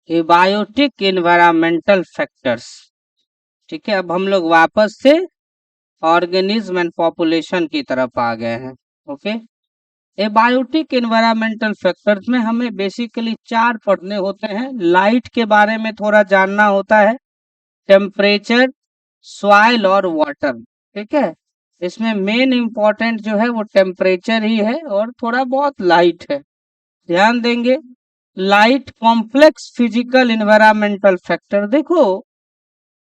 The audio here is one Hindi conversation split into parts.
Abiotic environmental factors. ठीक है, अब हम लोग वापस से ऑर्गेनिज्म एंड पॉपुलेशन की तरफ आ गए हैं। ओके, एबायोटिक एनवायरमेंटल फैक्टर्स में हमें बेसिकली 4 पढ़ने होते हैं। लाइट के बारे में थोड़ा जानना होता है, टेम्परेचर, सॉइल और वाटर। ठीक है, इसमें मेन इंपॉर्टेंट जो है वो टेम्परेचर ही है और थोड़ा बहुत लाइट है। ध्यान देंगे, light complex physical environmental factor. देखो,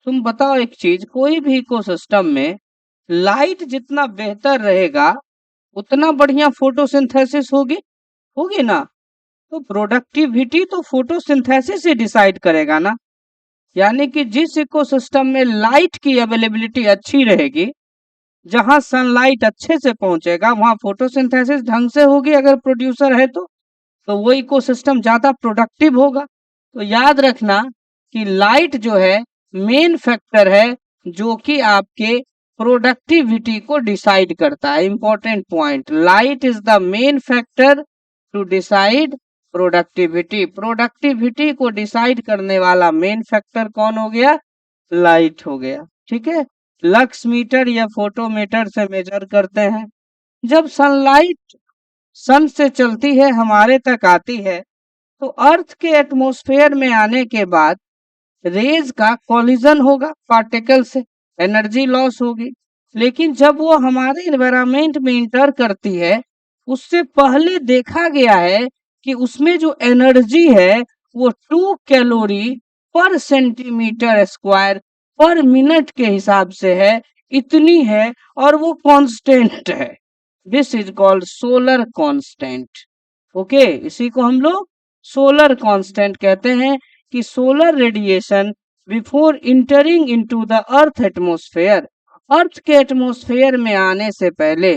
तुम बताओ एक चीज, कोई भी इकोसिस्टम में लाइट जितना बेहतर रहेगा उतना बढ़िया फोटोसिंथेसिस होगी, होगी ना। तो प्रोडक्टिविटी तो फोटोसिंथेसिस ही डिसाइड करेगा ना। यानी कि जिस इकोसिस्टम में लाइट की अवेलेबिलिटी अच्छी रहेगी, जहां सनलाइट अच्छे से पहुंचेगा, वहां फोटोसिंथेसिस ढंग से होगी। अगर प्रोड्यूसर है तो वो इकोसिस्टम ज्यादा प्रोडक्टिव होगा। तो याद रखना कि लाइट जो है मेन फैक्टर है जो कि आपके प्रोडक्टिविटी को डिसाइड करता है। Important point, light is the main factor to decide productivity. Productivity को डिसाइड करने वाला मेन फैक्टर कौन हो गया? लाइट हो गया। ठीक है, लक्स मीटर या फोटोमीटर से मेजर करते हैं। जब सनलाइट सन से चलती है, हमारे तक आती है, तो अर्थ के एटमॉस्फेयर में आने के बाद रेज का कॉलिजन होगा पार्टिकल से, एनर्जी लॉस होगी। लेकिन जब वो हमारे एनवायरनमेंट में इंटर करती है, उससे पहले देखा गया है कि उसमें जो एनर्जी है वो 2 कैलोरी पर सेंटीमीटर स्क्वायर पर मिनट के हिसाब से है, इतनी है, और वो कांस्टेंट है। This is called solar constant. Okay, इसी को हम लोग सोलर कांस्टेंट कहते हैं कि solar radiation before entering into the earth atmosphere, earth के एटमॉस्फेयर में आने से पहले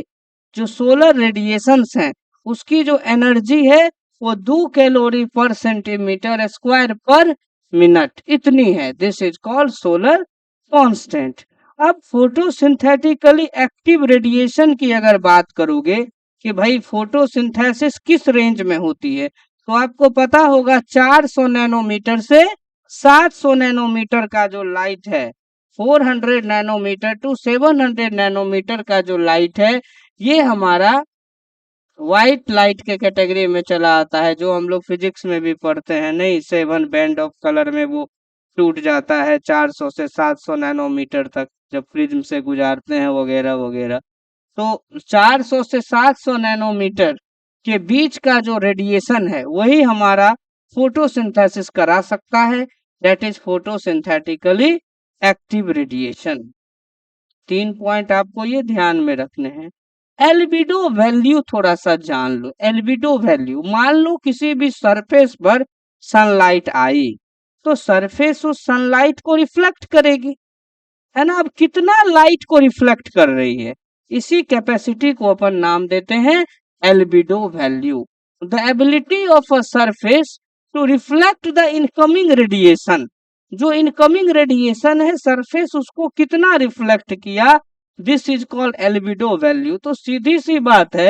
जो सोलर रेडिएशंस हैं उसकी जो एनर्जी है वो 2 कैलोरी पर सेंटीमीटर स्क्वायर पर मिनट, इतनी है। This is called solar constant. अब फोटोसिंथेटिकली एक्टिव रेडिएशन की अगर बात करोगे कि भाई फोटोसिंथेसिस किस रेंज में होती है, तो आपको पता होगा 400 नैनोमीटर से 700 नैनोमीटर का जो लाइट है, 400 नैनोमीटर टू 700 नैनोमीटर का जो लाइट है, ये हमारा व्हाइट लाइट के कैटेगरी में चला आता है, जो हम लोग फिजिक्स में भी पढ़ते हैं। नहीं, 7 बैंड ऑफ कलर में वो टूट जाता है 400 से 700 नैनोमीटर तक जब प्रिज्म से गुजारते हैं वगैरह वगैरह। तो 400 से 700 नैनोमीटर के बीच का जो रेडिएशन है वही हमारा फोटोसिंथेसिस करा सकता है। That is photosynthetically active radiation. 3 point आपको ये ध्यान में रखने हैं। एल्बिडो वैल्यू थोड़ा सा जान लो। एल्बिडो वैल्यू, मान लो किसी भी सरफेस पर सनलाइट आई तो सरफेस उस सनलाइट को रिफ्लेक्ट करेगी, है ना। अब कितना लाइट को रिफ्लेक्ट कर रही है, इसी कैपेसिटी को अपन नाम देते हैं albedo value. The ability of a surface to reflect the incoming radiation, जो इनकमिंग रेडिएशन है सरफेस उसको कितना रिफ्लेक्ट किया, this is called albedo value. तो सीधी सी बात है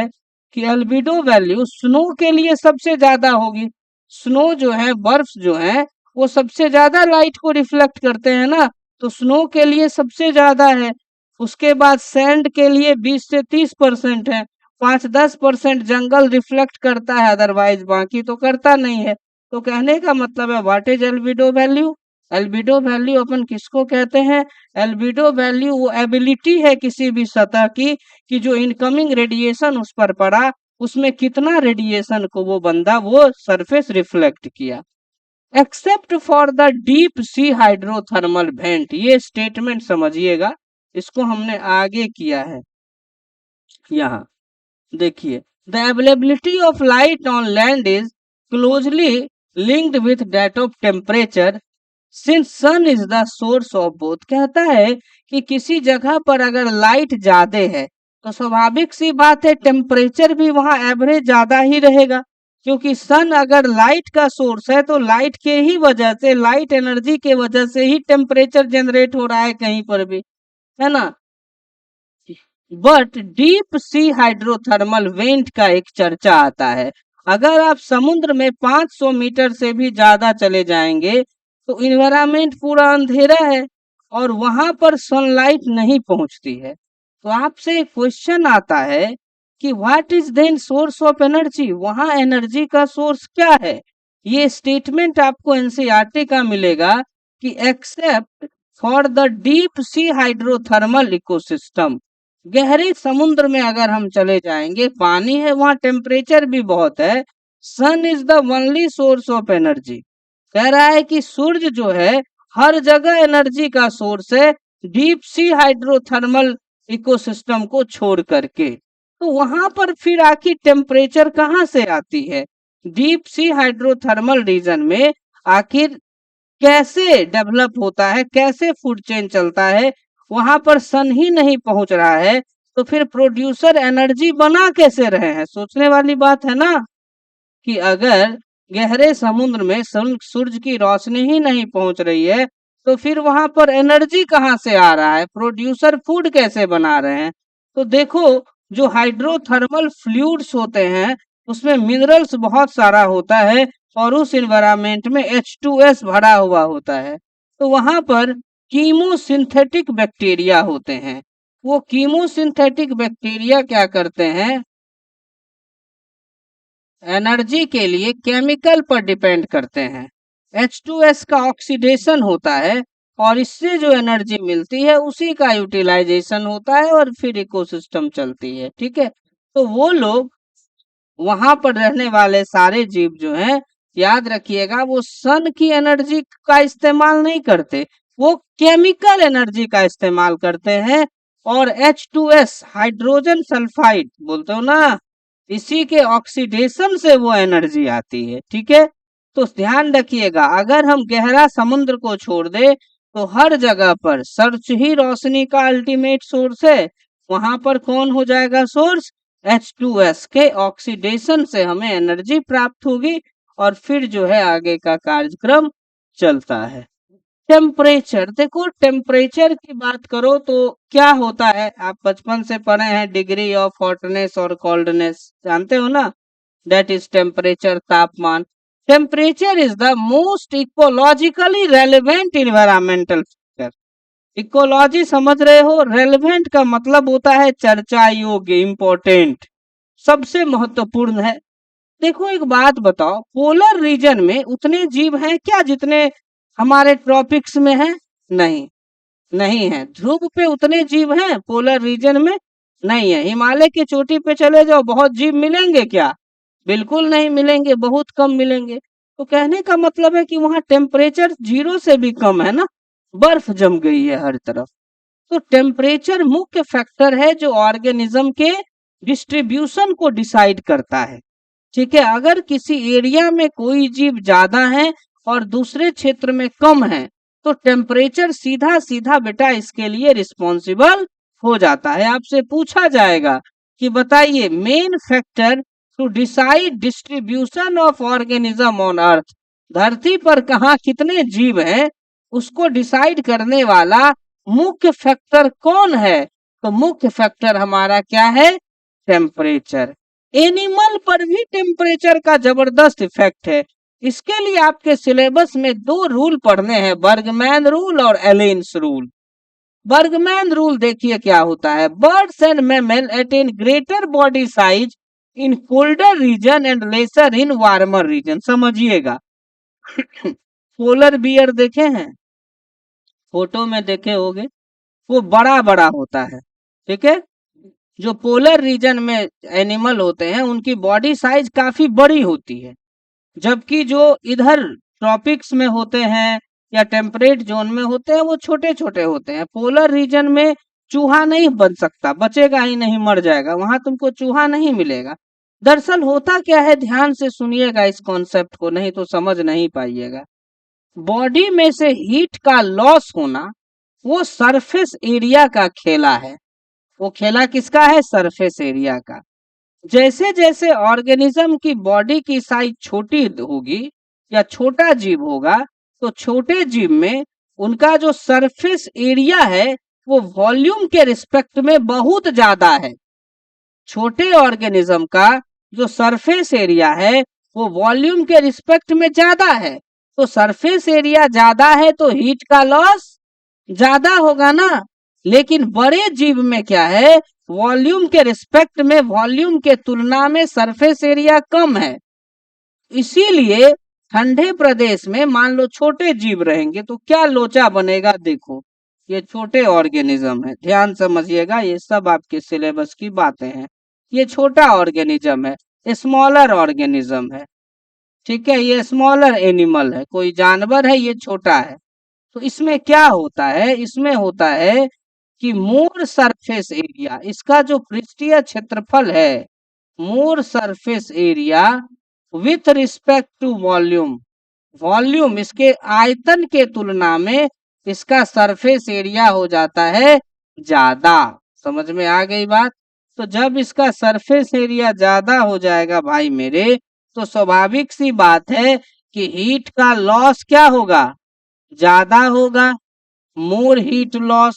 कि एल्बिडो वैल्यू स्नो के लिए सबसे ज्यादा होगी। स्नो जो है, बर्फ जो है, वो सबसे ज्यादा लाइट को रिफ्लेक्ट करते हैं ना, तो स्नो के लिए सबसे ज्यादा है। उसके बाद सैंड के लिए 20 से 30% है। 5-10% जंगल रिफ्लेक्ट करता है, अदरवाइज बाकी तो करता नहीं है। तो कहने का मतलब है, what is albedo value? Albedo value अपन किसको कहते हैं? एल्बिडो वैल्यू वो एबिलिटी है किसी भी सतह की कि जो इनकमिंग रेडिएशन उस पर पड़ा, उसमें कितना रेडिएशन को वो बंदा, वो सरफेस रिफ्लेक्ट किया। Except for the deep sea hydrothermal vent, ये स्टेटमेंट समझिएगा, इसको हमने आगे किया है। यहाँ देखिए, the availability of light on land is closely linked with that of temperature since sun is the source of both. कहता है कि किसी जगह पर अगर लाइट ज्यादा है तो स्वाभाविक सी बात है टेम्परेचर भी वहां एवरेज ज्यादा ही रहेगा, क्योंकि सन अगर लाइट का सोर्स है तो लाइट के ही वजह से, लाइट एनर्जी के वजह से ही टेम्परेचर जनरेट हो रहा है कहीं पर भी, है ना। But deep sea hydrothermal went का एक चर्चा आता है। अगर आप समुद्र में 500 मीटर से भी ज्यादा चले जाएंगे तो इन्वायरमेंट पूरा अंधेरा है और वहां पर सनलाइट नहीं पहुंचती है। तो आपसे एक क्वेश्चन आता है कि what is then source of energy, वहां एनर्जी का सोर्स क्या है। ये स्टेटमेंट आपको एनसीईआरटी का मिलेगा कि except for the deep sea hydrothermal ecosystem, गहरे समुद्र में अगर हम चले जाएंगे, पानी है, वहां टेम्परेचर भी बहुत है, sun is the only source of energy. कह रहा है कि सूर्य जो है हर जगह एनर्जी का सोर्स है, डीप सी हाइड्रोथर्मल इकोसिस्टम को छोड़ करके। तो वहां पर फिर आखिर टेम्परेचर कहाँ से आती है, डीप सी हाइड्रोथर्मल रीजन में आखिर कैसे डेवलप होता है, कैसे फूड चेन चलता है, वहां पर सन ही नहीं पहुंच रहा है, तो फिर प्रोड्यूसर एनर्जी बना कैसे रहे हैं। सोचने वाली बात है ना कि अगर गहरे समुद्र में सूरज की रोशनी ही नहीं पहुंच रही है तो फिर वहां पर एनर्जी कहाँ से आ रहा है, प्रोड्यूसर फूड कैसे बना रहे हैं। तो देखो, जो हाइड्रोथर्मल फ्लूइड्स होते हैं उसमें मिनरल्स बहुत सारा होता है और उस एनवायरनमेंट में H2S भरा हुआ होता है। तो वहां पर कीमोसिंथेटिक बैक्टीरिया होते हैं। वो कीमोसिंथेटिक बैक्टीरिया क्या करते हैं, एनर्जी के लिए केमिकल पर डिपेंड करते हैं। H2S का ऑक्सीडेशन होता है और इससे जो एनर्जी मिलती है उसी का यूटिलाइजेशन होता है और फिर इकोसिस्टम चलती है। ठीक है, तो वो लोग, वहां पर रहने वाले सारे जीव जो हैं, याद रखिएगा, वो सन की एनर्जी का इस्तेमाल नहीं करते, वो केमिकल एनर्जी का इस्तेमाल करते हैं। और H2S हाइड्रोजन सल्फाइड बोलते हो ना, इसी के ऑक्सीडेशन से वो एनर्जी आती है। ठीक है, तो ध्यान रखिएगा, अगर हम गहरा समुद्र को छोड़ दे तो हर जगह पर सर्च ही रोशनी का अल्टीमेट सोर्स है। वहां पर कौन हो जाएगा सोर्स, H2S के ऑक्सीडेशन से हमें एनर्जी प्राप्त होगी और फिर जो है आगे का कार्यक्रम चलता है। टेम्परेचर, देखो टेम्परेचर की बात करो तो क्या होता है, आप बचपन से पढ़े हैं, डिग्री ऑफ हॉटनेस और कोल्डनेस जानते हो ना, दैट इज टेम्परेचर, तापमान। Temperature is the most ecologically relevant environmental factor. Ecology समझ रहे हो, रेलेवेंट का मतलब होता है चर्चा योग्य, इंपॉर्टेंट, सबसे महत्वपूर्ण है। देखो एक बात बताओ, पोलर रीजन में उतने जीव हैं क्या जितने हमारे ट्रॉपिक्स में हैं? नहीं, नहीं है। ध्रुव पे उतने जीव हैं पोलर रीजन में? नहीं है। हिमालय की चोटी पे चले जाओ, बहुत जीव मिलेंगे क्या? बिल्कुल नहीं मिलेंगे, बहुत कम मिलेंगे। तो कहने का मतलब है कि वहां टेम्परेचर 0 से भी कम है ना, बर्फ जम गई है हर तरफ। तो टेम्परेचर मुख्य फैक्टर है जो ऑर्गेनिज्म के डिस्ट्रीब्यूशन को डिसाइड करता है। ठीक है, अगर किसी एरिया में कोई जीव ज्यादा है और दूसरे क्षेत्र में कम है तो टेम्परेचर सीधा सीधा बेटा इसके लिए रिस्पॉन्सिबल हो जाता है। आपसे पूछा जाएगा कि बताइए main factor to decide distribution of organism on earth, धरती पर कहाँ कितने जीव हैं उसको डिसाइड करने वाला मुख्य फैक्टर कौन है। तो मुख्य फैक्टर हमारा क्या है, टेम्परेचर। एनिमल पर भी टेम्परेचर का जबरदस्त इफेक्ट है। इसके लिए आपके सिलेबस में 2 रूल पढ़ने हैं, बर्गमैन रूल और एलेन्स रूल। बर्गमैन रूल देखिए क्या होता है, birds and mammal attain greater body size in colder region and lesser in warmer region. समझिएगा, पोलर बियर देखे हैं, फोटो में देखे होंगे, वो बड़ा बड़ा होता है। ठीक है, जो पोलर रीजन में एनिमल होते हैं उनकी बॉडी साइज काफी बड़ी होती है, जबकि जो इधर ट्रॉपिक्स में होते हैं या टेम्परेट जोन में होते हैं वो छोटे छोटे होते हैं। पोलर रीजन में चूहा नहीं बन सकता, बचेगा ही नहीं, मर जाएगा, वहां तुमको चूहा नहीं मिलेगा। दरअसल होता क्या है, ध्यान से सुनिएगा इस कॉन्सेप्ट को, नहीं तो समझ नहीं पाइएगा। बॉडी में से हीट का लॉस होना वो सरफेस एरिया का खेला है। वो खेला किसका है, सरफेस एरिया का। जैसे जैसे ऑर्गेनिज्म की बॉडी की साइज छोटी होगी या छोटा जीव होगा तो छोटे जीव में उनका जो सरफेस एरिया है वो वॉल्यूम के रिस्पेक्ट में बहुत ज्यादा है। छोटे ऑर्गेनिज्म का जो सरफेस एरिया है वो वॉल्यूम के रिस्पेक्ट में ज्यादा है, तो सरफेस एरिया ज्यादा है तो हीट का लॉस ज्यादा होगा ना। लेकिन बड़े जीव में क्या है, वॉल्यूम के रिस्पेक्ट में, वॉल्यूम के तुलना में सरफेस एरिया कम है। इसीलिए ठंडे प्रदेश में मान लो छोटे जीव रहेंगे तो क्या लोचा बनेगा, देखो ये छोटे ऑर्गेनिज्म है, ध्यान समझिएगा, ये सब आपके सिलेबस की बातें हैं। ये छोटा ऑर्गेनिज्म है, स्मॉलर ऑर्गेनिज्म है, ठीक है, ये स्मॉलर एनिमल है, कोई जानवर है, ये छोटा है। तो इसमें क्या होता है, इसमें होता है कि मोर सरफेस एरिया, इसका जो पृष्ठीय क्षेत्रफल है, more surface area with respect to volume, volume इसके आयतन के तुलना में इसका सरफेस एरिया हो जाता है ज्यादा। समझ में आ गई बात। तो जब इसका सरफेस एरिया ज्यादा हो जाएगा भाई मेरे, तो स्वाभाविक सी बात है कि हीट का लॉस क्या होगा, ज्यादा होगा, मोर हीट लॉस,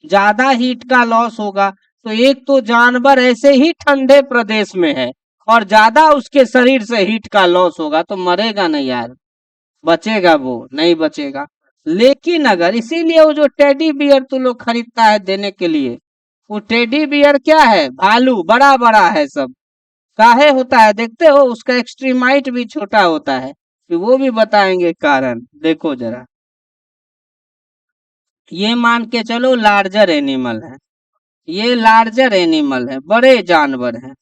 ज्यादा हीट का लॉस होगा। तो एक तो जानवर ऐसे ही ठंडे प्रदेश में है और ज्यादा उसके शरीर से हीट का लॉस होगा, तो मरेगा नहीं यार, बचेगा वो नहीं बचेगा। लेकिन अगर, इसीलिए वो जो टेडी बियर तू लोग खरीदता है देने के लिए, वो टेडी बियर क्या है, भालू, बड़ा बड़ा है सब, काहे होता है देखते हो, उसका एक्सट्रीमाइट भी छोटा होता है, कि वो भी बताएंगे कारण। देखो जरा, ये मान के चलो लार्जर एनिमल है, ये लार्जर एनिमल है, बड़े जानवर है।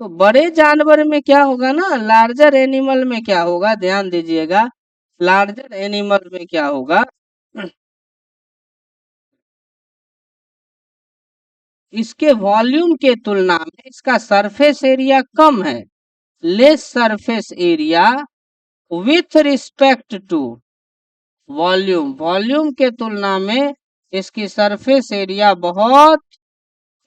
तो बड़े जानवर में क्या होगा ना, लार्जर एनिमल में क्या होगा, ध्यान दीजिएगा, लार्जर एनिमल में क्या होगा, इसके वॉल्यूम के तुलना में इसका सरफेस एरिया कम है, less surface area with respect to volume, volume के तुलना में इसकी सरफेस एरिया बहुत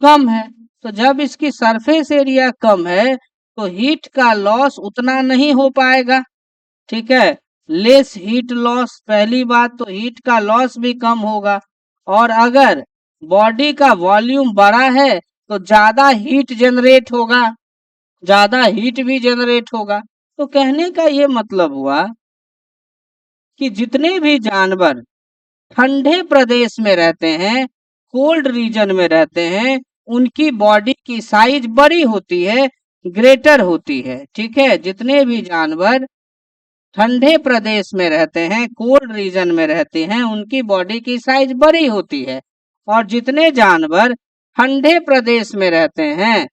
कम है। तो जब इसकी सरफेस एरिया कम है तो हीट का लॉस उतना नहीं हो पाएगा, ठीक है, लेस हीट लॉस, पहली बात तो हीट का लॉस भी कम होगा। और अगर बॉडी का वॉल्यूम बड़ा है तो ज्यादा हीट जनरेट होगा, ज्यादा हीट भी जनरेट होगा। तो कहने का ये मतलब हुआ कि जितने भी जानवर ठंडे प्रदेश में रहते हैं, कोल्ड रीजन में रहते हैं, उनकी बॉडी की साइज बड़ी होती है, ग्रेटर होती है, ठीक है। जितने भी जानवर ठंडे प्रदेश में रहते हैं, कोल्ड रीजन में रहते हैं, उनकी बॉडी की साइज बड़ी होती है। और जितने जानवर ठंडे प्रदेश में रहते हैं,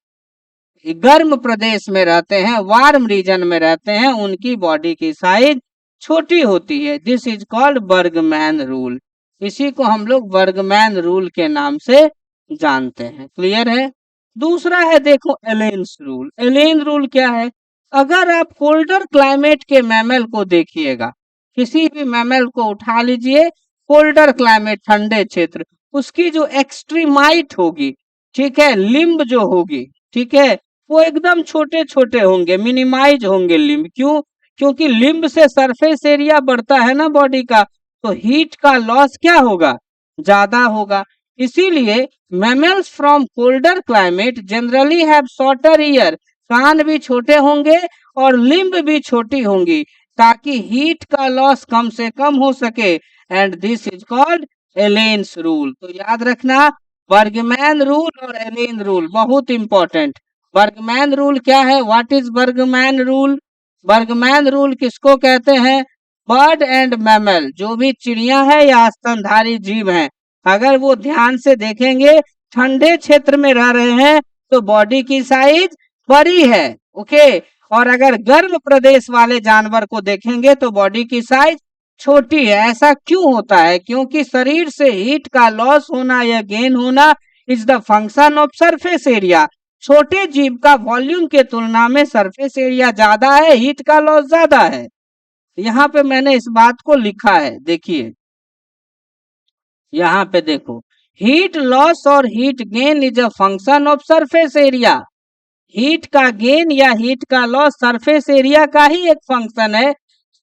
गर्म प्रदेश में रहते हैं, वार्म रीजन में रहते हैं, उनकी बॉडी की साइज छोटी होती है। This is called Burgman rule, इसी को हम लोग बर्गमैन रूल के नाम से जानते हैं। क्लियर है। दूसरा है देखो एलेन्स रूल। एलेन रूल क्या है, अगर आप कोल्डर क्लाइमेट के मैमल को देखिएगा, किसी भी मैमल को उठा लीजिए, कोल्डर क्लाइमेट ठंडे क्षेत्र, उसकी जो एक्सट्रीमाइट होगी, ठीक है, लिम्ब जो होगी, ठीक है, वो एकदम छोटे छोटे होंगे, मिनिमाइज होंगे लिम्ब। क्यों, क्योंकि लिम्ब से सरफेस एरिया बढ़ता है ना बॉडी का, तो हीट का लॉस क्या होगा, ज्यादा होगा। इसीलिए mammals from colder climate generally have shorter ear, कान भी छोटे होंगे और लिम्ब भी छोटी होंगी, ताकि हीट का लॉस कम से कम हो सके। And this is called Allen's rule. तो याद रखना, बर्गमैन रूल और एलेन रूल बहुत इंपॉर्टेंट। बर्गमैन रूल क्या है, what is Bergmann rule, Bergmann rule किसको कहते हैं, बर्ड एंड मैमल, जो भी चिड़िया है या स्तनधारी जीव है, अगर वो ध्यान से देखेंगे, ठंडे क्षेत्र में रह रहे हैं तो बॉडी की साइज बड़ी है, ओके। और अगर गर्म प्रदेश वाले जानवर को देखेंगे तो बॉडी की साइज छोटी है। ऐसा क्यों होता है, क्योंकि शरीर से हीट का लॉस होना या गेन होना is the function of surface area. छोटे जीव का वॉल्यूम के तुलना में सरफेस एरिया ज्यादा है, हीट का लॉस ज्यादा है। यहाँ पे मैंने इस बात को लिखा है, देखिए यहाँ पे देखो, हीट लॉस और heat gain is a function of surface area. Heat का गेन या हीट का लॉस सरफेस एरिया का ही एक फंक्शन है।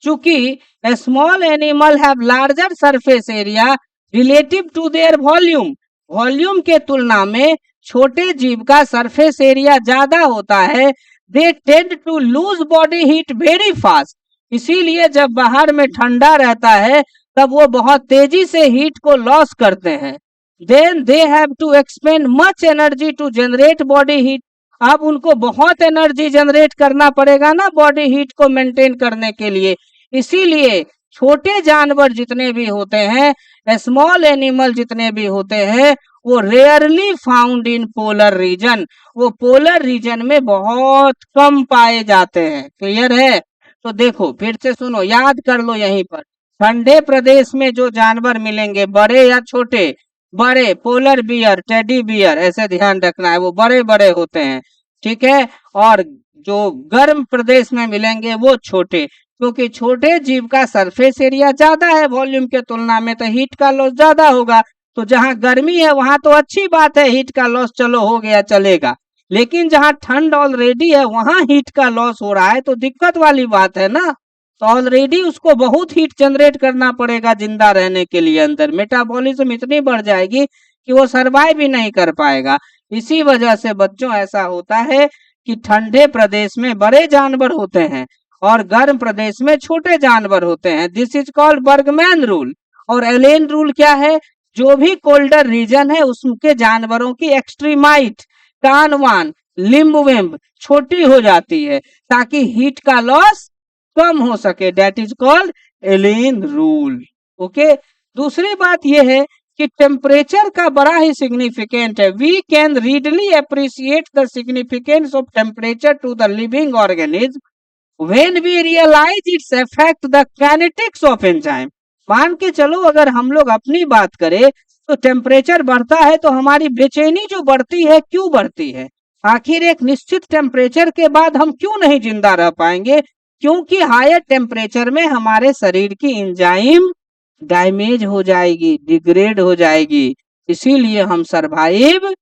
चूंकि small animal have larger surface area relative to their volume, volume के तुलना में छोटे जीव का सरफेस एरिया ज्यादा होता है, they tend to lose body heat very fast. इसीलिए जब बाहर में ठंडा रहता है तब वो बहुत तेजी से हीट को लॉस करते हैं। Then they have to expend much energy to generate body heat. अब उनको बहुत एनर्जी जनरेट करना पड़ेगा ना बॉडी हीट को मेंटेन करने के लिए। इसीलिए छोटे जानवर जितने भी होते हैं, स्मॉल एनिमल जितने भी होते हैं, वो rarely found in polar region. वो पोलर रीजन में बहुत कम पाए जाते हैं। क्लियर है? तो देखो फिर से सुनो, याद कर लो यहीं पर। ठंडे प्रदेश में जो जानवर मिलेंगे, बड़े या छोटे, बड़े पोलर बियर, टेडी बियर, ऐसे ध्यान रखना है, वो बड़े बड़े होते हैं। ठीक है? और जो गर्म प्रदेश में मिलेंगे वो छोटे, क्योंकि छोटे जीव का सरफेस एरिया ज्यादा है वॉल्यूम के तुलना में, तो हीट का लॉस ज्यादा होगा। तो जहां गर्मी है वहां तो अच्छी बात है, हीट का लॉस चलो हो गया, चलेगा। लेकिन जहां ठंड ऑलरेडी है वहां हीट का लॉस हो रहा है तो दिक्कत वाली बात है ना। तो ऑलरेडी उसको बहुत हीट जनरेट करना पड़ेगा जिंदा रहने के लिए। अंदर मेटाबॉलिज्म इतनी बढ़ जाएगी कि वो सरवाइव भी नहीं कर पाएगा। इसी वजह से बच्चों ऐसा होता है कि ठंडे प्रदेश में बड़े जानवर होते हैं और गर्म प्रदेश में छोटे जानवर होते हैं। This is called Burgman rule. और एलेन रूल क्या है? जो भी कोल्डर रीजन है उसके जानवरों की एक्सट्रीमाइट, कान वान, लिम्ब विम्ब छोटी हो जाती है ताकि हीट का लॉस कम हो सके। That is called Allen rule. Okay. दूसरी बात यह है कि टेम्परेचर का बड़ा ही सिग्निफिकेंट है। We can readily appreciate the significance of temperature to the living organism when we realise its effect the kinetics of enzyme. मान के चलो अगर हम लोग अपनी बात करें तो टेम्परेचर बढ़ता है तो हमारी बेचैनी जो बढ़ती है, क्यों बढ़ती है? आखिर एक निश्चित टेम्परेचर के बाद हम क्यों नहीं जिंदा रह पाएंगे? क्योंकि हायर टेम्परेचर में हमारे शरीर की एंजाइम डैमेज हो जाएगी, डिग्रेड हो जाएगी, इसीलिए हम सरवाइव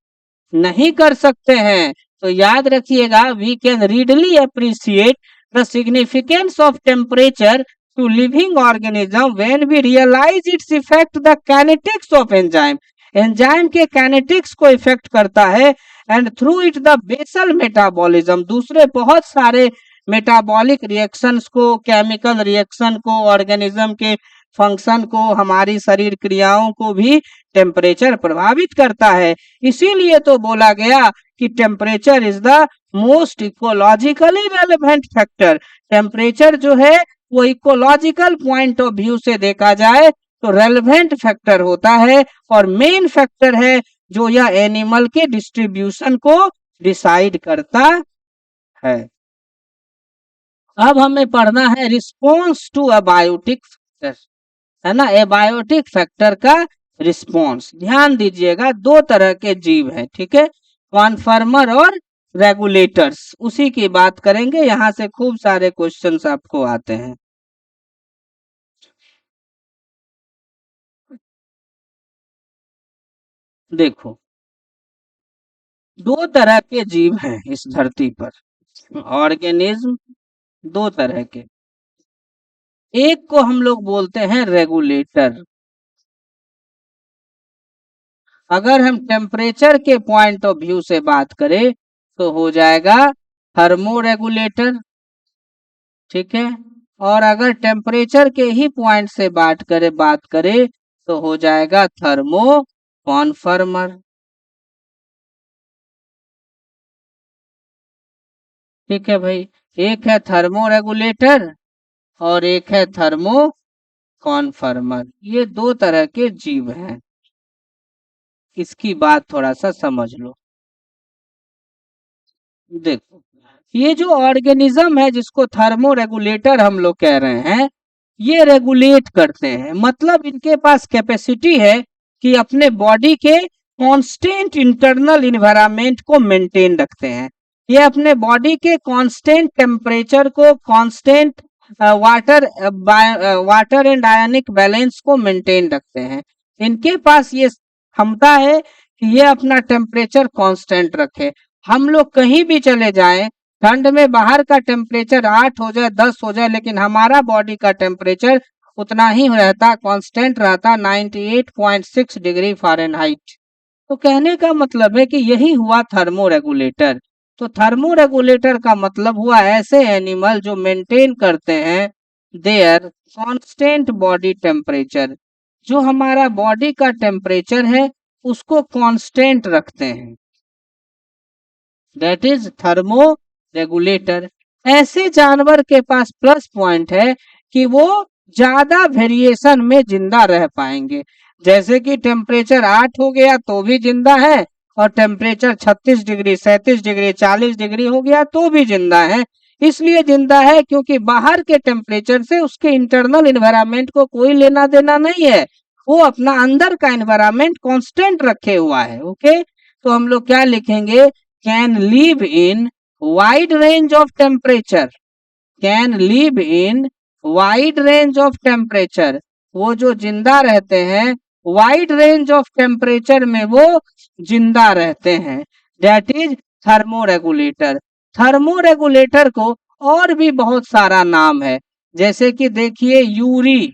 नहीं कर सकते हैं। तो याद रखिएगा, we can readily appreciate the significance of temperature to living organism when we realize its effect the kinetics of enzyme। Enzyme के काइनेटिक्स को इफेक्ट करता है and through it the basal metabolism, दूसरे बहुत सारे मेटाबॉलिक रिएक्शंस को, केमिकल रिएक्शन को, ऑर्गेनिज्म के फंक्शन को, हमारी शरीर क्रियाओं को भी टेम्परेचर प्रभावित करता है। इसीलिए तो बोला गया कि temperature is the most ecologically relevant factor. Temperature जो है वो इकोलॉजिकल पॉइंट ऑफ व्यू से देखा जाए तो रेलेवेंट फैक्टर होता है और मेन फैक्टर है जो यह एनिमल के डिस्ट्रीब्यूशन को डिसाइड करता है। अब हमें पढ़ना है रिस्पॉन्स टू अबायोटिक फैक्टर, है ना। एबायोटिक फैक्टर का रिस्पॉन्स, ध्यान दीजिएगा, दो तरह के जीव हैं, ठीक है, कॉन्फर्मर और रेगुलेटर्स। उसी की बात करेंगे, यहां से खूब सारे क्वेश्चंस आपको आते हैं। देखो, दो तरह के जीव हैं इस धरती पर, ऑर्गेनिज्म दो तरह के। एक को हम लोग बोलते हैं रेगुलेटर। अगर हम टेम्परेचर के पॉइंट ऑफ व्यू से बात करें तो हो जाएगा थर्मो रेगुलेटर, ठीक है। और अगर टेम्परेचर के ही पॉइंट से बात करें तो हो जाएगा थर्मो कॉन्फर्मर, ठीक है भाई। एक है थर्मो रेगुलेटर और एक है थर्मो कॉन्फर्मर। ये दो तरह के जीव हैं, इसकी बात थोड़ा सा समझ लो। देखो, ये जो ऑर्गेनिज्म है जिसको थर्मो रेगुलेटर हम लोग कह रहे हैं, ये रेगुलेट करते हैं, मतलब इनके पास कैपेसिटी है कि अपने बॉडी के कांस्टेंट इंटरनल इन्वायरमेंट को मेंटेन रखते हैं। ये अपने बॉडी के कांस्टेंट टेम्परेचर को, constant water and ionic balance को मेंटेन रखते हैं। इनके पास ये क्षमता है कि ये अपना टेम्परेचर कांस्टेंट रखे। हम लोग कहीं भी चले जाएं, ठंड में बाहर का टेम्परेचर 8 हो जाए, 10 हो जाए, लेकिन हमारा बॉडी का टेम्परेचर उतना ही रहता, कांस्टेंट रहता, 98.6 डिग्री फ़ारेनहाइट। तो कहने का मतलब है कि यही हुआ थर्मो रेगुलेटर। तो थर्मोरेगुलेटर का मतलब हुआ ऐसे एनिमल जो मेंटेन करते हैं देयर कांस्टेंट बॉडी टेम्परेचर, जो हमारा बॉडी का टेम्परेचर है उसको कांस्टेंट रखते हैं, दैट इज थर्मो रेगुलेटर। ऐसे जानवर के पास प्लस पॉइंट है कि वो ज्यादा वेरिएशन में जिंदा रह पाएंगे। जैसे कि टेम्परेचर 8 हो गया तो भी जिंदा है, और टेम्परेचर 36 डिग्री 37 डिग्री 40 डिग्री हो गया तो भी जिंदा है। इसलिए जिंदा है क्योंकि बाहर के टेम्परेचर से उसके इंटरनल एनवायरनमेंट को कोई लेना देना नहीं है, वो अपना अंदर का एनवायरनमेंट कांस्टेंट रखे हुआ है। ओके, तो हम लोग क्या लिखेंगे, can live in wide range of temperature, can live in wide range of temperature, वो जो जिंदा रहते हैं वाइड रेंज ऑफ टेम्परेचर में वो जिंदा रहते हैं, दैट इज थर्मोरेगुलेटर। थर्मोरेगुलेटर को और भी बहुत सारा नाम है, जैसे कि देखिए यूरी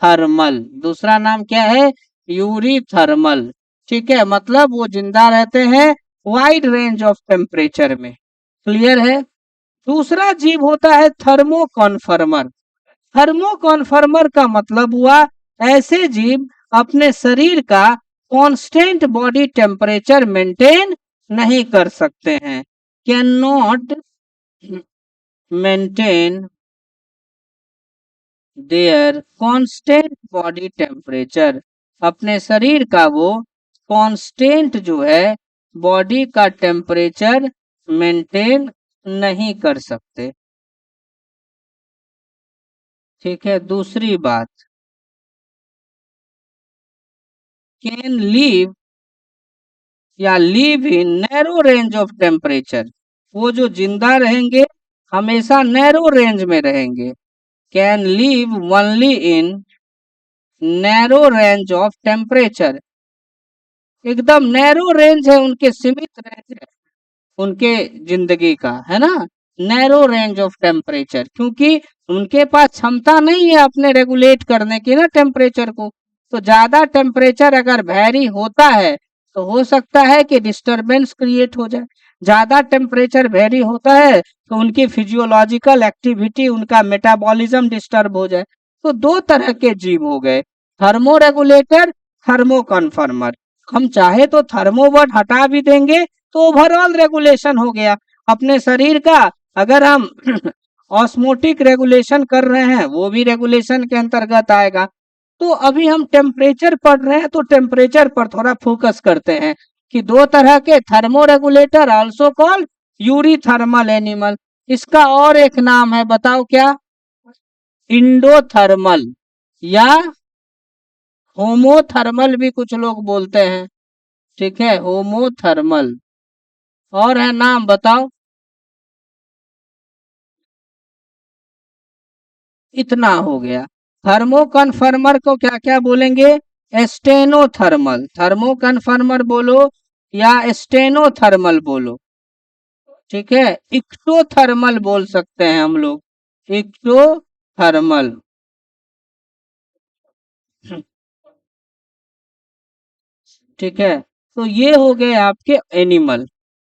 थर्मल, दूसरा नाम क्या है, यूरी थर्मल। ठीक है, मतलब वो जिंदा रहते हैं वाइड रेंज ऑफ टेम्परेचर में। क्लियर है। दूसरा जीव होता है थर्मो कॉन्फर्मर। थर्मो कॉन्फर्मर का मतलब हुआ ऐसे जीव अपने शरीर का कांस्टेंट बॉडी टेम्परेचर मेंटेन नहीं कर सकते हैं, can not maintain their constant body temperature, अपने शरीर का वो कांस्टेंट जो है बॉडी का टेम्परेचर मेंटेन नहीं कर सकते। ठीक है, दूसरी बात, कैन लीव या leave in narrow range of temperature, वो जो जिंदा रहेंगे हमेशा नैरो रेंज में रहेंगे, can leave only in narrow range of temperature, एकदम नैरो रेंज है उनके, सीमित रेंज है उनके जिंदगी का, है ना, नैरो रेंज ऑफ टेम्परेचर, क्योंकि उनके पास क्षमता नहीं है अपने रेगुलेट करने की ना टेम्परेचर को। तो ज्यादा टेम्परेचर अगर वैरी होता है तो हो सकता है कि डिस्टरबेंस क्रिएट हो जाए, ज्यादा टेम्परेचर वेरी होता है तो उनकी फिजियोलॉजिकल एक्टिविटी, उनका मेटाबॉलिज्म डिस्टर्ब हो जाए। तो दो तरह के जीव हो गए, थर्मो रेगुलेटर, थर्मो कन्फर्मर। हम चाहे तो थर्मो वर्ड हटा भी देंगे तो ओवरऑल रेगुलेशन हो गया अपने शरीर का। अगर हम ऑस्मोटिक रेगुलेशन कर रहे हैं वो भी रेगुलेशन के अंतर्गत आएगा। तो अभी हम टेम्परेचर पढ़ रहे हैं तो टेम्परेचर पर थोड़ा फोकस करते हैं कि दो तरह के thermo regulator also called Yuri thermal animal. इसका और एक नाम है, बताओ क्या, इंडोथर्मल या होमोथर्मल भी कुछ लोग बोलते हैं। ठीक है, होमोथर्मल, और है नाम बताओ। इतना हो गया। थर्मो कन्फर्मर को क्या क्या बोलेंगे, स्टेनोथर्मल, थर्मो कन्फर्मर बोलो या स्टेनोथर्मल बोलो। ठीक है, इक्टोथर्मल बोल सकते हैं हम लोग, इक्टोथर्मल। ठीक है, तो ये हो गए आपके एनिमल।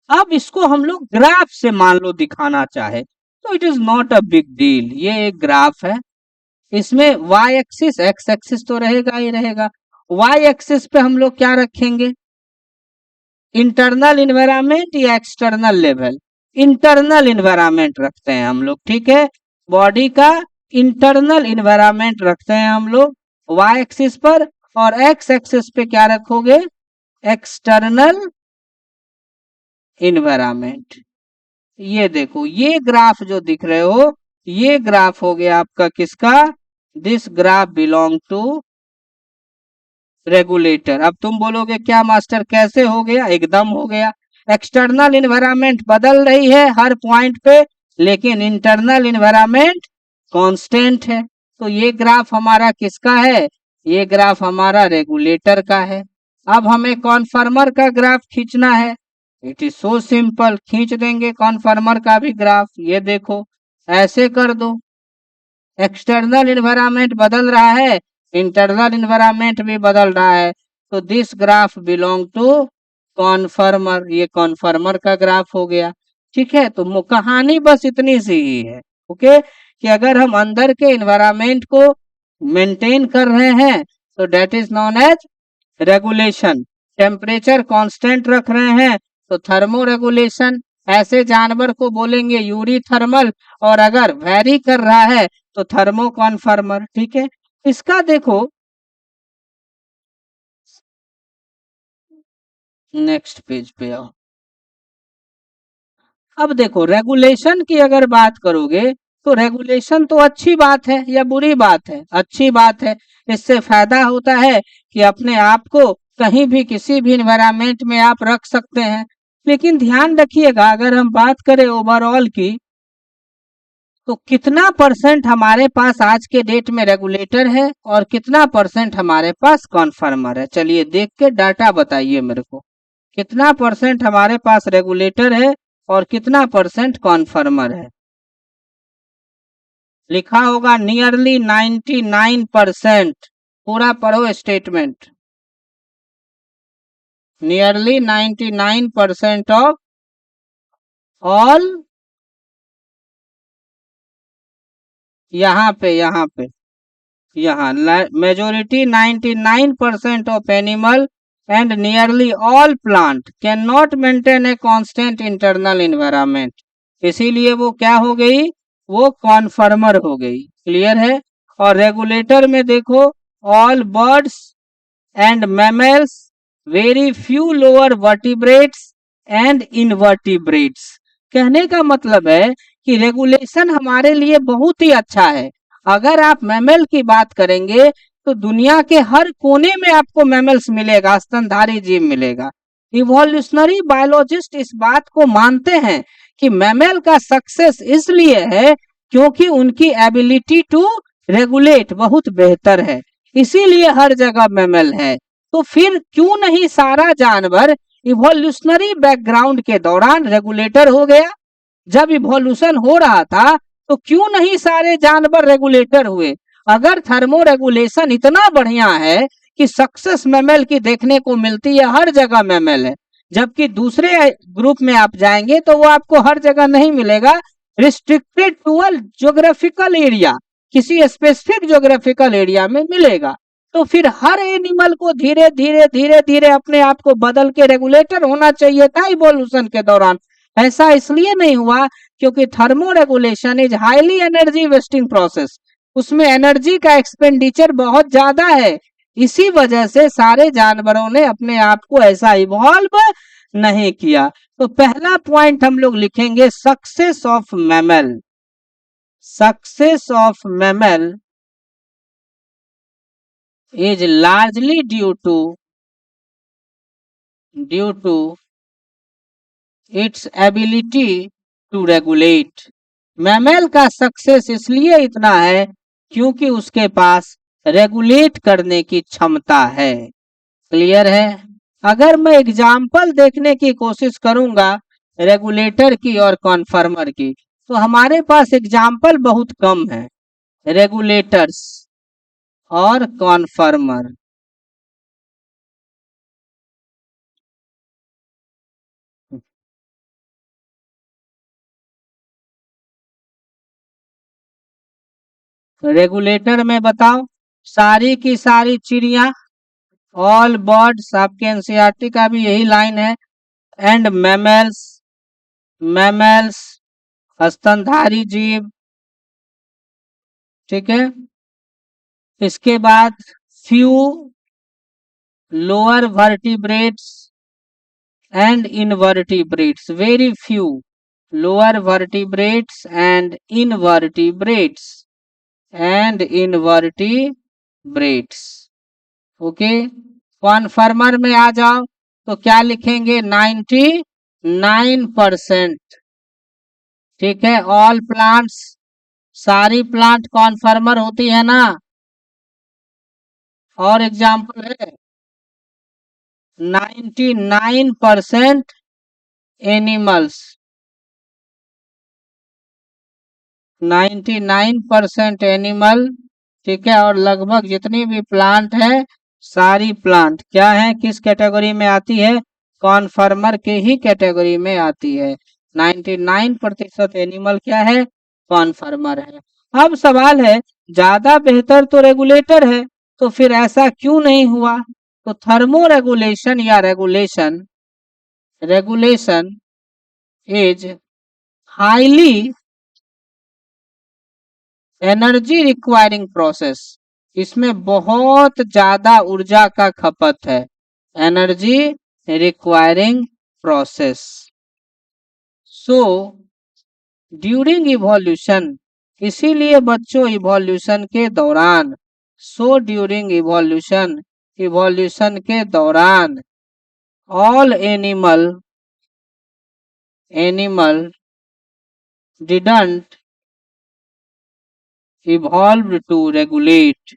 अब इसको हम लोग ग्राफ से मान लो दिखाना चाहे तो it is not a big deal, ये एक ग्राफ है। इसमें वाई एक्सिस एक्स एक्सिस तो रहेगा ही रहेगा। वाई एक्सिस पे हम लोग क्या रखेंगे, इंटरनल इन्वायरमेंट या एक्सटर्नल लेवल, इंटरनल इन्वायरमेंट रखते हैं हम लोग। ठीक है, बॉडी का इंटरनल इन्वायरमेंट रखते हैं हम लोग वाई एक्सिस पर, और एक्स एक्सिस पे क्या रखोगे, एक्सटर्नल इन्वायरमेंट। ये देखो, ये ग्राफ जो दिख रहे हो ये ग्राफ हो गया आपका किसका, this graph belong to regulator. अब तुम बोलोगे क्या मास्टर कैसे हो गया, एकदम हो गया। एक्सटर्नल इन्वायरमेंट बदल रही है हर पॉइंट पे, लेकिन इंटरनल इन्वायरमेंट कांस्टेंट है। तो ये ग्राफ हमारा किसका है, ये ग्राफ हमारा रेगुलेटर का है। अब हमें कॉन्फर्मर का ग्राफ खींचना है, इट इज सो सिंपल, खींच देंगे कॉन्फर्मर का भी ग्राफ। ये देखो, ऐसे कर दो, एक्सटर्नल इन्वायरमेंट बदल रहा है, इंटरनल इन्वायरमेंट भी बदल रहा है, तो दिस ग्राफ बिलोंग टू कॉन्फर्मर, ये कॉन्फर्मर का ग्राफ हो गया। ठीक है, तो कहानी बस इतनी सी ही है। ओके, कि अगर हम अंदर के एनवायरमेंट को मेंटेन कर रहे हैं तो that is known as regulation. Temperature constant रख रहे हैं तो थर्मो रेगुलेशन। ऐसे जानवर को बोलेंगे यूरी थर्मल, और अगर वेरी कर रहा है तो थर्मो कॉन्फर्मर। ठीक है, इसका देखो नेक्स्ट पेज पे आओ। अब देखो रेगुलेशन की अगर बात करोगे तो रेगुलेशन तो अच्छी बात है या बुरी बात है? अच्छी बात है। इससे फायदा होता है कि अपने आप को कहीं भी किसी भी इन्वायरमेंट में आप रख सकते हैं। लेकिन ध्यान रखिएगा, अगर हम बात करें ओवरऑल की, तो कितना परसेंट हमारे पास आज के डेट में रेगुलेटर है और कितना परसेंट हमारे पास कॉन्फर्मर है? चलिए देख के डाटा बताइए मेरे को, कितना परसेंट हमारे पास रेगुलेटर है और कितना परसेंट कॉन्फर्मर है? लिखा होगा नियरली 99%। पूरा पढ़ो स्टेटमेंट। नियरली 99% ऑफ ऑल, यहाँ पे यहाँ majority 99% of animal and nearly all plant can not maintain a constant internal environment. इसीलिए वो क्या हो गई? वो कॉन्फर्मर हो गई। क्लियर है? और रेगुलेटर में देखो, all birds and mammals, very few lower vertebrates and invertebrates. कहने का मतलब है कि रेगुलेशन हमारे लिए बहुत ही अच्छा है। अगर आप मैमल की बात करेंगे तो दुनिया के हर कोने में आपको मैमल्स मिलेगा, स्तनधारी जीव मिलेगा। इवोल्यूशनरी बायोलॉजिस्ट इस बात को मानते हैं कि मैमल का सक्सेस इसलिए है क्योंकि उनकी एबिलिटी टू रेगुलेट बहुत बेहतर है, इसीलिए हर जगह मैमल है। तो फिर क्यों नहीं सारा जानवर इवोल्यूशनरी बैकग्राउंड के दौरान रेगुलेटर हो गया? जब इवोल्यूशन हो रहा था तो क्यों नहीं सारे जानवर रेगुलेटर हुए? अगर थर्मो रेगुलेशन इतना बढ़िया है कि सक्सेस मैमल की देखने को मिलती है, हर जगह मैमल है, जबकि दूसरे ग्रुप में आप जाएंगे तो वो आपको हर जगह नहीं मिलेगा, restricted to a geographical area, किसी स्पेसिफिक ज्योग्राफिकल एरिया में मिलेगा। तो फिर हर एनिमल को धीरे धीरे धीरे धीरे अपने आप को बदल के रेगुलेटर होना चाहिए था इवोल्यूशन के दौरान। ऐसा इसलिए नहीं हुआ क्योंकि thermo regulation is highly energy wasting process, उसमें एनर्जी का एक्सपेंडिचर बहुत ज्यादा है। इसी वजह से सारे जानवरों ने अपने आप को ऐसा इवॉल्व नहीं किया। तो पहला पॉइंट हम लोग लिखेंगे, success of mammal. Success of mammal is largely due to its ability to regulate। Mammal का सक्सेस इसलिए इतना है क्योंकि उसके पास रेगुलेट करने की क्षमता है। क्लियर है? अगर मैं एग्जाम्पल देखने की कोशिश करूंगा रेगुलेटर की और कॉन्फर्मर की, तो हमारे पास एग्जाम्पल बहुत कम है, रेगुलेटर्स और कॉन्फर्मर। रेगुलेटर में बताओ, सारी की सारी चिड़िया, ऑल बर्ड्स, आपके एनसीईआरटी का भी यही लाइन है, एंड मैमल्स स्तनधारी जीव। ठीक है, इसके बाद few lower vertebrates and invertebrates, very few lower vertebrates and invertebrates. Okay, conformer में आ जाओ तो क्या लिखेंगे? 99%। ठीक है, ऑल प्लांट्स, सारी प्लांट कॉन्फर्मर होती है ना। और एग्जाम्पल है 99% एनिमल्स, 99% एनिमल। ठीक है, और लगभग जितनी भी प्लांट है, सारी प्लांट क्या है, किस कैटेगरी में आती है? कॉन्फर्मर के ही कैटेगरी में आती है। 99% एनिमल क्या है, कॉन्फर्मर है। अब सवाल है ज्यादा बेहतर तो रेगुलेटर है, तो फिर ऐसा क्यों नहीं हुआ? तो थर्मो रेगुलेशन या regulation is highly energy requiring process. इसमें बहुत ज्यादा ऊर्जा का खपत है, energy requiring process. So during evolution, इसीलिए बच्चों इवोल्यूशन के दौरान, ड्यूरिंग इवोल्यूशन के दौरान all animal didn't evolve to regulate,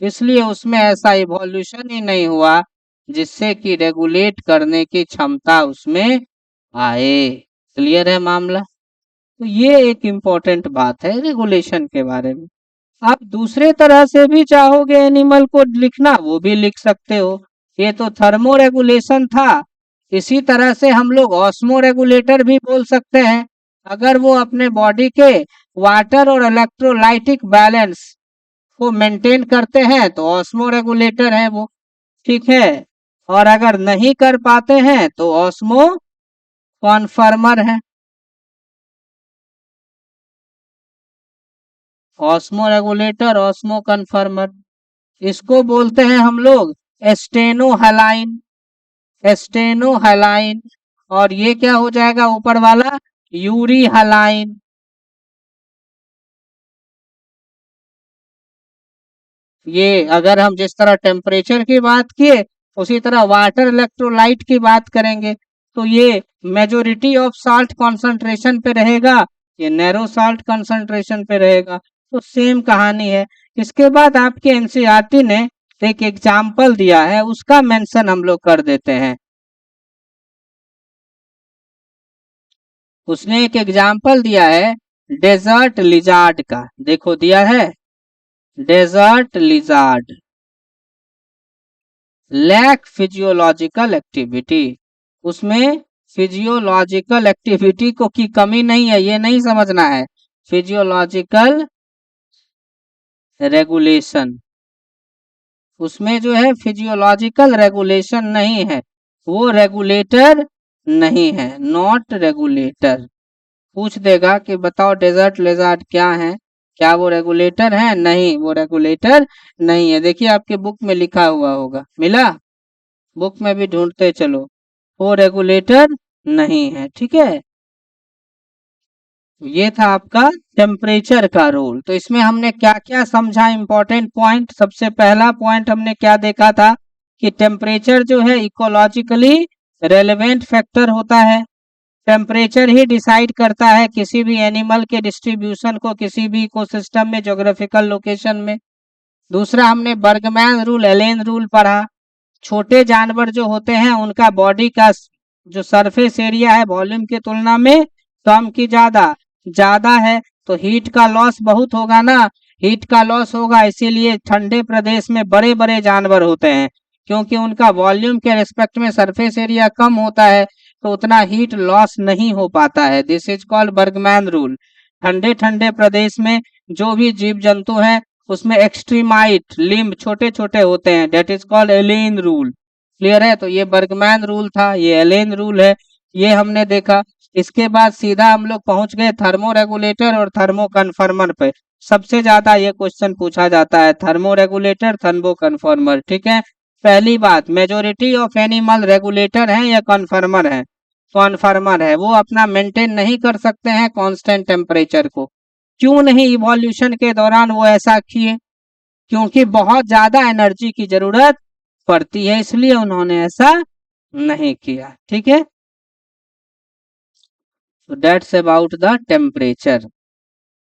इसलिए उसमें ऐसा इवोल्यूशन ही नहीं हुआ जिससे कि रेगुलेट करने की क्षमता उसमें आए। क्लियर है मामला? तो ये एक इम्पोर्टेंट बात है रेगुलेशन के बारे में। आप दूसरे तरह से भी चाहोगे एनिमल को लिखना, वो भी लिख सकते हो। ये तो थर्मो रेगुलेशन था, इसी तरह से हम लोग ऑस्मो रेगुलेटर भी बोल सकते हैं। अगर वो अपने बॉडी के वाटर और इलेक्ट्रोलाइटिक बैलेंस को मेंटेन करते हैं तो ऑस्मो रेगुलेटर है वो, ठीक है। और अगर नहीं कर पाते हैं तो ऑस्मो कॉन्फर्मर है। ऑस्मो रेगुलेटर, ऑस्मो कन्फर्मर, इसको बोलते हैं हम लोग एस्टेनोहालाइन। और ये क्या हो जाएगा ऊपर वाला, यूरी हालाइन। ये अगर हम जिस तरह टेम्परेचर की बात किए उसी तरह वाटर इलेक्ट्रोलाइट की बात करेंगे तो ये मेजोरिटी ऑफ साल्ट कॉन्सेंट्रेशन पे रहेगा, ये नैरो साल्ट कॉन्सेंट्रेशन पे रहेगा। तो सेम कहानी है। इसके बाद आपके एनसीईआरटी ने एक एग्जाम्पल दिया है, उसका मेंशन हम लोग कर देते हैं। उसने एक एग्जाम्पल दिया है डेजर्ट लिजार्ड का, देखो दिया है desert lizard lack physiological activity. उसमें फिजियोलॉजिकल एक्टिविटी को की कमी नहीं है, ये नहीं समझना है। फिजियोलॉजिकल रेगुलेशन, उसमें जो है फिजियोलॉजिकल रेगुलेशन नहीं है, वो रेगुलेटर नहीं है, नॉट रेगुलेटर। पूछ देगा कि बताओ डेजर्ट लेजर्ड क्या है, क्या वो रेगुलेटर है? नहीं, वो रेगुलेटर नहीं है। देखिए आपके बुक में लिखा हुआ होगा, मिला? बुक में भी ढूंढते चलो, वो रेगुलेटर नहीं है, ठीक है। ये था आपका टेम्परेचर का रोल। तो इसमें हमने क्या क्या समझा इंपॉर्टेंट पॉइंट। सबसे पहला पॉइंट हमने क्या देखा था कि टेम्परेचर जो है इकोलॉजिकली रेलेवेंट फैक्टर होता है। टेम्परेचर ही डिसाइड करता है किसी भी एनिमल के डिस्ट्रीब्यूशन को किसी भी इकोसिस्टम में, ज्योग्राफिकल लोकेशन में। दूसरा हमने बर्गमैन रूल, एलेन रूल पढ़ा। छोटे जानवर जो होते हैं उनका बॉडी का जो सरफेस एरिया है वॉल्यूम की तुलना में कम की ज्यादा ज्यादा है, तो हीट का लॉस बहुत होगा ना, हीट का लॉस होगा। इसीलिए ठंडे प्रदेश में बड़े बड़े जानवर होते हैं, क्योंकि उनका वॉल्यूम के रिस्पेक्ट में सरफेस एरिया कम होता है, तो उतना हीट लॉस नहीं हो पाता है। This is called Burgman rule. ठंडे ठंडे प्रदेश में जो भी जीव जंतु हैं उसमें एक्सट्रीमाइट लिम्ब छोटे छोटे होते हैं, that is called Allen rule. Clear है? तो ये बर्गमैन रूल था, ये एलेन रूल है, ये हमने देखा। इसके बाद सीधा हम लोग पहुंच गए थर्मो रेगुलेटर और थर्मो कन्फर्मर पे। सबसे ज्यादा ये क्वेश्चन पूछा जाता है, थर्मो रेगुलेटर थर्मो कन्फर्मर, ठीक है। पहली बात, मेजोरिटी ऑफ एनिमल रेगुलेटर है या कन्फर्मर है? कन्फर्मर है। वो अपना मेंटेन नहीं कर सकते हैं कांस्टेंट टेम्परेचर को। क्यों नहीं इवोल्यूशन के दौरान वो ऐसा किए? क्योंकि बहुत ज्यादा एनर्जी की जरूरत पड़ती है, इसलिए उन्होंने ऐसा नहीं किया, ठीक है। So that's about the temperature.